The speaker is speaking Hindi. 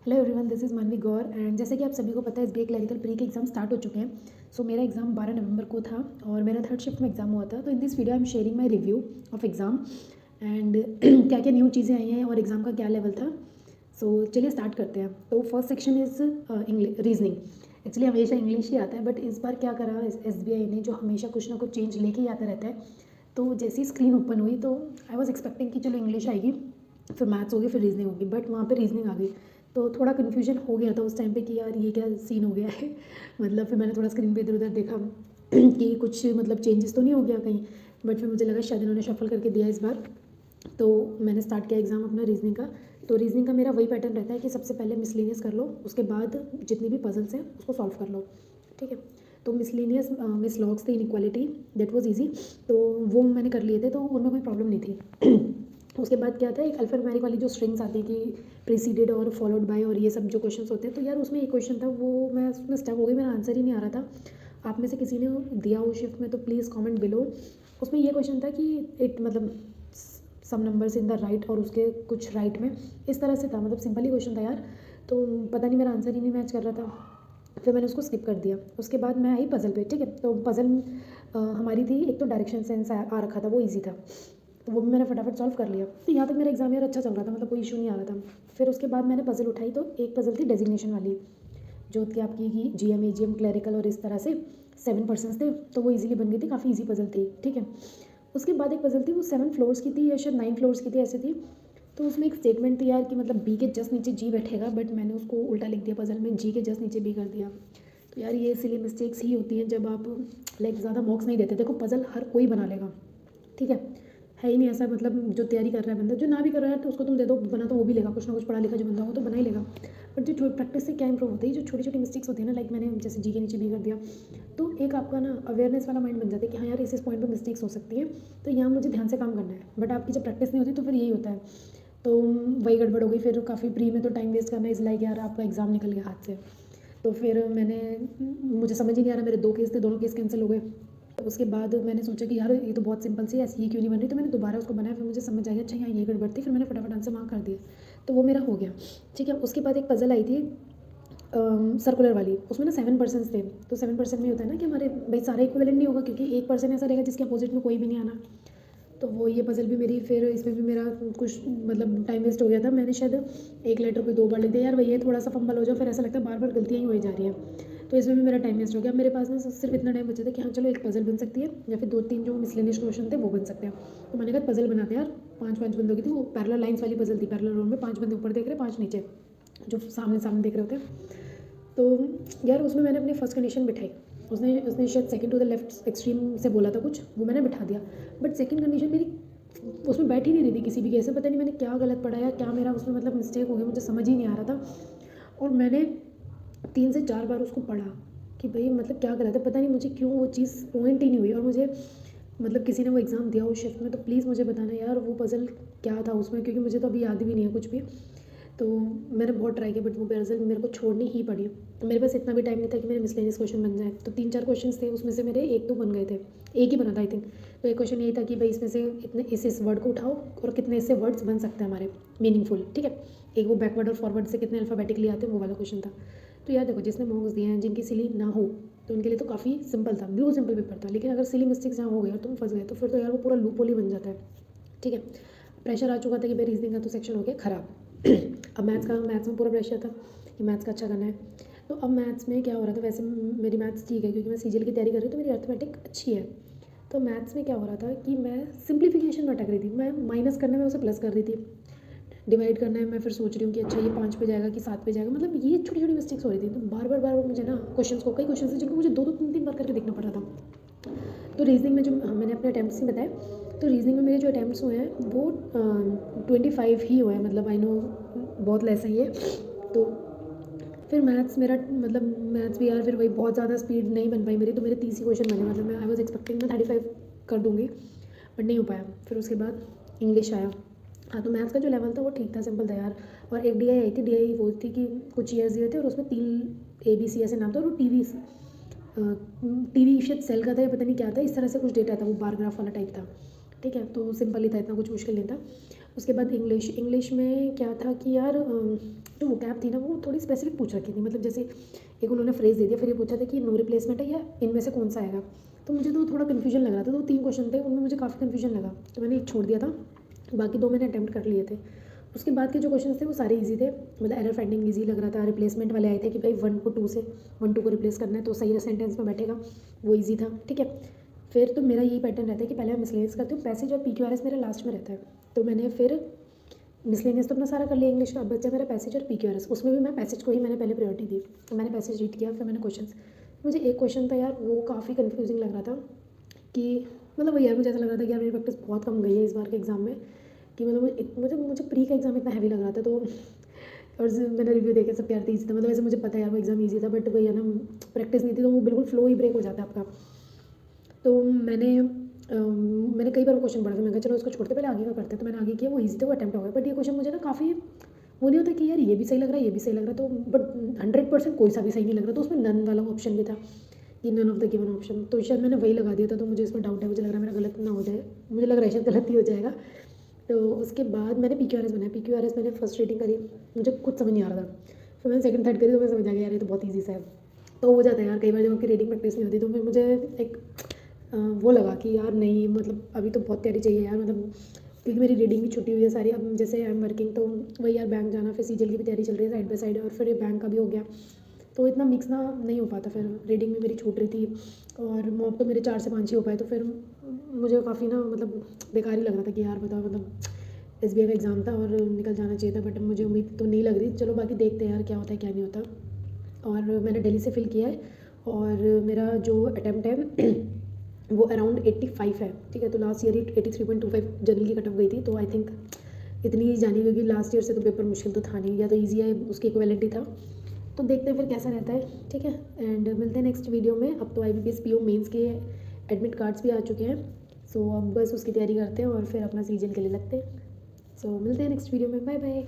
हेलो एवरीवन, दिस इज़ मानवी गौर एंड जैसे कि आप सभी को पता है एसबीआई क्लरिकल प्री के एग्जाम स्टार्ट हो चुके हैं। सो मेरा एग्जाम 12 नवंबर को था और मेरा थर्ड शिफ्ट में एग्जाम हुआ था। तो in this video I am sharing my review of exam and क्या क्या न्यू चीज़ें आई हैं और एग्ज़ाम का क्या लेवल था। सो चलिए स्टार्ट करते हैं। तो first section is reasoning. Actually हमेशा इंग्लिश ही आता है, बट इस बार क्या करा एसबीआई ने, जो हमेशा कुछ ना कुछ चेंज लेके ही आता रहता है। तो जैसी स्क्रीन ओपन हुई तो आई वॉज एक्सपेक्टिंग कि चलो इंग्लिश आएगी, फिर मैथ्स होगी, फिर रीजनिंग होगी, बट वहाँ पे रीजनिंग आ गई। तो थोड़ा कन्फ्यूजन हो गया था उस टाइम पे कि यार ये क्या सीन हो गया है। मतलब फिर मैंने थोड़ा स्क्रीन पे इधर उधर देखा कि कुछ मतलब चेंजेस तो नहीं हो गया कहीं, बट फिर मुझे लगा शायद इन्होंने शफल करके दिया इस बार। तो मैंने स्टार्ट किया एग्ज़ाम अपना रीजनिंग का। तो रीजनिंग का मेरा वही पैटर्न रहता है कि सबसे पहले मिसलेनियस कर लो, उसके बाद जितनी भी पजल्स हैं उसको सॉल्व कर लो, ठीक है। तो मिसलेनियस मिस लॉग्स थे इनइक्वालिटी, दैट वाज इजी। तो वो मैंने कर लिए थे, तो उनमें कोई प्रॉब्लम नहीं थी। उसके बाद क्या था, एक अल्फान्यूमेरिक वाली जो स्ट्रिंग्स आती है कि प्रीसीडेड और फॉलोड बाय और ये सब जो क्वेश्चंस होते हैं, तो यार उसमें एक क्वेश्चन था, वो मैं उसमें स्टक हो गई, मेरा आंसर ही नहीं आ रहा था। आप में से किसी ने दिया हो शिफ्ट में तो प्लीज़ कमेंट बिलो। उसमें ये क्वेश्चन था कि इट मतलब some numbers in the right और उसके कुछ राइट में, इस तरह से था। मतलब सिंपल ही क्वेश्चन था यार, तो पता नहीं मेरा आंसर ही नहीं मैच कर रहा था। फिर मैंने उसको स्किप कर दिया। उसके बाद मैं आई पज़ल पे, ठीक है। तो पज़ल हमारी थी, एक तो डायरेक्शन सेंस आ रखा था, वो ईजी था, तो वो भी मैंने फटाफट सॉल्व कर लिया। तो यहाँ तक मेरा एग्जाम यार अच्छा चल रहा था, मतलब कोई इशू नहीं आ रहा था। फिर उसके बाद मैंने पज़ल उठाई, तो एक पज़ल थी डेजिग्नेशन वाली, जो कि आपकी की जीएम एजीएम क्लरिकल और इस तरह से 7% थे, तो वो इजीली बन गई थी, काफ़ी इजी पज़ल थी, ठीक है। उसके बाद एक पज़ल थी, वो 7 फ्लोर्स की थी या शायद 9 फ्लोर्स की थी, ऐसी थी। तो उसमें एक स्टेटमेंट थी यार कि मतलब बी के जस्ट नीचे जी बैठेगा, बट मैंने उसको उल्टा लिख दिया पज़ल में, जी के जस्ट नीचे बी कर दिया। तो यार ये सिली मिस्टेक्स ही होती हैं जब आप लाइक ज़्यादा मार्क्स नहीं देते। देखो पज़ल हर कोई बना लेगा, ठीक है ही नहीं ऐसा, मतलब जो तैयारी कर रहा है बंदा, जो ना भी कर रहा है तो उसको तुम दे दो बना, तो वो भी लेगा, कुछ ना कुछ पढ़ा लिखा जो बंदा हो तो बना ही लेगा। बट जो प्रैक्टिस से क्या इंप्रूव होती है, जो छोटी छोटी मिस्टेक्स होती है ना, लाइक मैंने जैसे जी के नीचे भी कर दिया, तो एक आपका ना अवेयरनेस वाला माइंड बन जाता है कि हाँ यार इस पॉइंट पर मिस्टेक्स हो सकती है, तो यहाँ मुझे ध्यान से काम करना है। बट आपकी जब प्रैक्टिस नहीं होती तो फिर यही होता है। तो वही गड़बड़ हो गई, फिर काफ़ी प्री में तो टाइम वेस्ट करना इस लाइक यार आपका एग्ज़ाम निकल गया हाथ से। तो फिर मुझे समझ ही नहीं आ रहा, मेरे 2 केस थे, दोनों केस कैंसिल हो गए। उसके बाद मैंने सोचा कि यार ये तो बहुत सिंपल सी है, ऐसी ये क्यों नहीं बन रही, तो मैंने दोबारा उसको बनाया। फिर मुझे समझ आया अच्छा यहाँ ये गड़बड़ थी, फिर मैंने फटाफट आंसर मार्क कर दिया, तो वो मेरा हो गया, ठीक है। उसके बाद एक पजल आई थी सर्कुलर वाली, उसमें ना 7% थे। तो 7% में होता है ना कि हमारे भाई सारा इक्विवेलेंट नहीं होगा, क्योंकि 1% ऐसा रहेगा जिसके अपोजिट में कोई भी नहीं आना। तो वो ये पजल भी मेरी, फिर इसमें भी मेरा कुछ मतलब टाइम वेस्ट हो गया था। मैंने शायद एक लेटर को 2 बार लिख दिया यार, भैया थोड़ा सा फंबल हो जाओ, फिर ऐसा लगता है बार बार गलतियाँ ही हो जा रही हैं। तो इसमें भी मेरा टाइम वेस्ट हो गया। मेरे पास ना सिर्फ इतना टाइम बचा था कि हाँ चलो एक पजल बन सकती है, या फिर 2-3 जो मिसलेनियस क्वेश्चन थे वो बन सकते हैं। तो मैंने कहा पजल बनाते हैं यार, 5-5 बंदों की थी, वो पैरेलल लाइन्स वाली पजल थी, पैरेलल रो में 5 बंदे ऊपर देख रहे, 5 नीचे, जो सामने सामने देख रहे होते हैं। तो यार उसमें मैंने अपनी फर्स्ट कंडीशन बिठाई, उसने उसने शायद second to the left extreme से बोला था कुछ, वो मैंने बिठा दिया। बट सेकंड कंडीशन मेरी उसमें बैठ ही नहीं रही थी किसी भी केस में, पता नहीं मैंने क्या गलत पढ़ा या क्या मेरा उसमें मतलब मिस्टेक हो गया, मुझे समझ ही नहीं आ रहा था। और मैंने 3 से 4 बार उसको पढ़ा कि भाई मतलब क्या गलत है, पता नहीं मुझे क्यों वो चीज़ पॉइंट ही नहीं हुई। और मुझे मतलब किसी ने वो एग्ज़ाम दिया उस शिफ्ट में, तो प्लीज़ मुझे बताना यार वो पज़ल क्या था उसमें, क्योंकि मुझे तो अभी याद भी नहीं है कुछ भी। तो मैंने बहुत ट्राई किया, बट वो पज़ल मेरे को छोड़नी ही पड़ी। तो मेरे पास इतना भी टाइम नहीं था कि मेरे मिसलेनियस क्वेश्चन बन जाए। तो 3-4 क्वेश्चंस थे, उसमें से मेरे 1-2 बन गए थे, एक ही बना था आई थिंक। तो एक क्वेश्चन यही था कि भाई इसमें से इतने इस वर्ड को उठाओ और कितने इससे वर्ड्स बन सकते हैं हमारे मीनिंगफुल, ठीक है। एक वो बैकवर्ड और फॉरवर्ड से कितने अल्फ़ाबेटिकली आते हैं, वो वाला क्वेश्चन था। तो यार देखो, जिसने मार्क्स दिए हैं, जिनकी सिली ना हो, तो उनके लिए तो काफ़ी सिंपल था, ब्लू सिंपल पेपर था। लेकिन अगर सिली मिस्टेक्स जहाँ हो गया और तुम फंस गए, तो फिर तो यार वो पूरा लूप होल ही बन जाता है, ठीक है। प्रेशर आ चुका था कि भाई रीजनिंग का तो सेक्शन हो गया ख़राब। अब मैथ्स में पूरा प्रेशर था कि मैथ्स का अच्छा करना है। तो अब मैथ्स में क्या हो रहा था, वैसे मेरी मैथ्स ठीक है क्योंकि मैं सीजीएल की तैयारी कर रही हूँ, तो मेरी अर्थमेटिक अच्छी है। तो मैथ्स में क्या हो रहा था कि मैं सिंप्लीफिकेशन में अटक रही थी, मैं माइनस करने में उसे प्लस कर रही थी, डिवाइड करना है मैं फिर सोच रही हूँ कि अच्छा ये 5 पे जाएगा कि 7 पे जाएगा, मतलब ये छोटी छोटी मिस्टेक्स हो रही थी। तो बार बार मुझे ना क्वेश्चंस को, कई क्वेश्चन थे जिनको मुझे 2-2 3-3 बार करके देखना पड़ रहा था। तो रीजनिंग में जो मैंने अपने अटैम्प्ट्स ही बताए, तो रीजनिंग में मेरे जो अटैम्प्ट्स हुए हैं वो 25 ही हुए हैं, मतलब आई नो बहुत लेस है ये। तो फिर मैथ्स मेरा मतलब मैथ्स भी यार फिर वही बहुत ज़्यादा स्पीड नहीं बन पाई मेरी, तो मेरे 30 ही क्वेश्चन बने, मतलब मैं आई वॉज एक्सपेक्टिंग मैं 35 कर दूँगी, बट नहीं हो पाया। फिर उसके बाद इंग्लिश आया। हाँ, तो मैथ्स का जो लेवल था वो ठीक था, सिंपल था यार। और एक डीआई आई थी, डीआई वो थी कि कुछ ईयर्स दिए थे और उसमें 3 ABC ऐसे नाम था, और वो टीवी शायद सेल का था या पता नहीं क्या था, इस तरह से कुछ डेटा था, वो बार ग्राफ वाला टाइप था, ठीक है। तो सिंपल ही था, इतना कुछ मुश्किल नहीं था। उसके बाद इंग्लिश में क्या था कि यार जो वोकैब थी ना वो थोड़ी स्पेसिफिक पूछ रखी थी, मतलब जैसे एक उन्होंने फ्रेज़ दे दिया, फिर ये पूछा था कि नो रिप्लेसमेंट है या इनमें से कौन सा आएगा। तो मुझे तो थोड़ा कन्फ्यूजन लग रहा था, तो 3 क्वेश्चन थे, उनमें मुझे काफ़ी कन्फ्यूजन लगा, तो मैंने एक छोड़ दिया था, बाकी 2 मैंने अटेम्प्ट कर लिए थे। उसके बाद के जो क्वेश्चन थे वो सारे ईजी थे, मतलब एरर फाइंडिंग ईजी लग रहा था। रिप्लेसमेंट वाले आए थे कि भाई 1 को 2 से 1 2 को रिप्लेस करना है तो सही सेंटेंस में बैठेगा, वो ईजी था, ठीक है। फिर तो मेरा यही पैटर्न रहता है कि पहले मैं मिसलेनियस करती हूँ, पैसेज और PQRS मेरा लास्ट में रहता है। तो मैंने फिर मिसलेनियस तो अपना सारा कर लिया इंग्लिश का, अब बचा मेरा पैसेज और PQRS। उसमें भी मैं पैसेज को ही मैंने पहले प्रायोरिटी दी, तो मैंने पैसेज रीड किया, फिर मैंने क्वेश्चन। मुझे एक क्वेश्चन था यार वो काफ़ी कन्फ्यूजिंग लग रहा था कि मतलब वही यार, मुझे ऐसा लग रहा था कि यार मेरी प्रैक्टिस बहुत कम गई है इस बार के एग्ज़ाम में, कि मतलब मुझे प्री का एग्ज़ाम इतना हैवी लग रहा था। तो और मैंने रिव्यू देखे सब यार ईजी था, मतलब वैसे मुझे पता है यार वो एग्ज़ाम ईजी था, बट वही है ना, प्रैक्टिस नहीं थी तो वो बिल्कुल फ्लो ही ब्रेक हो जाता है आपका। तो मैंने कई बार क्वेश्चन पढ़ा था, मैंने कहा चलो इसको छोड़ते पहले आगे का करते हैं, तो मैंने आगे किया, वो ईजी था, वो अटेम्प्ट हो गया। बट ये क्वेश्चन मुझे ना काफ़ी वो नहीं होता कि यार ये भी सही लग रहा है, ये भी सही लग रहा है, तो बट 100% कोई सा भी सही नहीं लग रहा, तो उसमें नन वाला ऑप्शन भी था कि none of the given option, तो शायद मैंने वही लगा दिया था, तो मुझे इसमें डाउट है, मुझे लग रहा है मेरा गलत ना हो जाए, मुझे लग रहा है शायद गलत ही हो जाएगा। तो उसके बाद मैंने PQRS बनाया, PQRS मैंने फर्स्ट रीडिंग करी, मुझे खुद समझ नहीं आ रहा था, फिर मैंने सेकंड थर्ड करी तो मैं समझ आ गया यार ये तो बहुत ईजी सा है। तो हो जाता है यार कई बार जब आपकी रीडिंग प्रैक्टिस नहीं होती, तो फिर मुझे एक वो लगा कि यार नहीं, मतलब अभी तो बहुत तैयारी चाहिए यार, मतलब क्योंकि मेरी रीडिंग भी छुट्टी हुई है सारी, अब जैसे आई एम वर्किंग, तो वही यार बैंक जाना, फिर CGL की भी तैयारी चल रही है साइड बाय साइड, और फिर ये बैंक का भी हो गया, तो इतना मिक्स ना नहीं हो पाता, फिर रीडिंग भी मेरी छूट रही थी, और मॉक तो मेरे 4 से 5 ही हो पाए, तो फिर मुझे काफ़ी ना मतलब बेकार ही लग रहा था कि यार बताओ, मतलब SBI का एग्ज़ाम था और निकल जाना चाहिए था, बट मुझे उम्मीद तो नहीं लग रही। चलो बाकी देखते हैं यार क्या होता है क्या नहीं होता। और मैंने दिल्ली से फिल किया है, और मेरा जो अटैम्प्ट है वो अराउंड 85 है, ठीक है। तो लास्ट ईयर ही 83.25 जनरल की कट ऑफ गई थी, तो आई थिंक इतनी ही जानी, क्योंकि लास्ट ईयर से तो पेपर मुश्किल तो था नहीं, या तो ईजी है उसके इक्विवेलेंट ही था। तो देखते हैं फिर कैसा रहता है, ठीक है। एंड मिलते हैं नेक्स्ट वीडियो में। अब तो IBPS PO मेंस के एडमिट कार्ड्स भी आ चुके हैं, सो अब बस उसकी तैयारी करते हैं और फिर अपना CGL के लिए लगते हैं। सो मिलते हैं नेक्स्ट वीडियो में, बाय बाय।